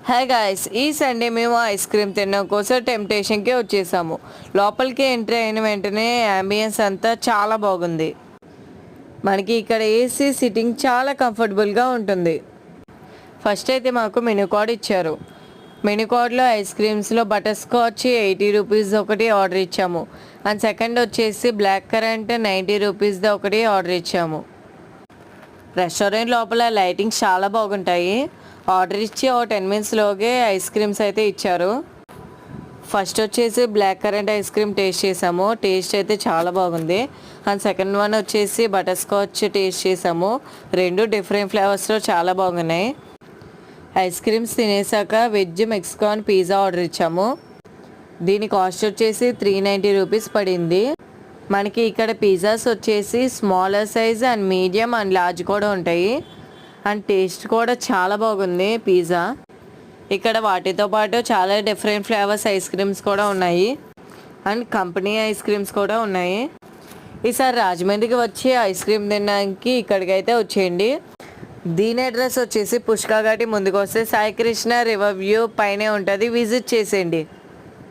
Hi guys, ఈ Sunday మేము ice cream తినడం కోసం టెంప్టేషన్కి వచ్చేసాము. లోపలికి ఎంట్రీ అయిన వెంటనే అంబియన్స్ అంతా చాలా బాగుంది. మనకి ఇక్కడ ఏసీ సిట్టింగ్ చాలా కంఫర్టబుల్గా ఉంటుంది. ఫస్ట్ అయితే మాకు మెనూ కార్డ్ ఇచ్చారు. మెనూ కార్డ్లో ఐస్ క్రీమ్స్లో బటర్ స్కాచ్ 80 రూపీస్ ఒకటి ఆర్డర్ ఇచ్చాము. అండ్ సెకండ్ వచ్చేసి బ్లాక్ కరెంట్ 90 రూపీస్ది ఒకటి ఆర్డర్ ఇచ్చాము. రెస్టారెంట్ లోపల లైటింగ్స్ చాలా బాగుంటాయి. ఆర్డర్ ఇచ్చి 10 మినిట్స్లోగే ఐస్ క్రీమ్స్ అయితే ఇచ్చారు. ఫస్ట్ వచ్చేసి blackcurrant ice cream taste చేసాము. టేస్ట్ అయితే చాలా బాగుంది. అండ్ సెకండ్ వన్ వచ్చేసి బటర్ స్కాచ్ టేస్ట్ చేసాము. రెండు డిఫరెంట్ ఫ్లేవర్స్లో చాలా బాగున్నాయి. ఐస్ క్రీమ్స్ తినేసాక వెజ్ మెక్సికాన్ పిజ్జా ఆర్డర్ ఇచ్చాము. దీని కాస్ట్ వచ్చేసి 390 రూపీస్ పడింది. మనకి ఇక్కడ పిజ్జాస్ వచ్చేసి smaller size and medium and large కూడా ఉంటాయి. అండ్ టేస్ట్ కూడా చాలా బాగుంది పిజ్జా. ఇక్కడ వాటితో పాటు చాలా డిఫరెంట్ ఫ్లేవర్స్ ఐస్ క్రీమ్స్ కూడా ఉన్నాయి. అండ్ కంపెనీ ఐస్ క్రీమ్స్ కూడా ఉన్నాయి. ఈసారి రాజమండ్రికి వచ్చి ఐస్ క్రీమ్ తినడానికి ఇక్కడికైతే వచ్చేయండి. దీని అడ్రస్ వచ్చేసి పుష్కర్ ఘాటి ముందుకు వస్తే సాయి కృష్ణ రివర్ వ్యూ పైనే ఉంటుంది. విజిట్ చేసేయండి.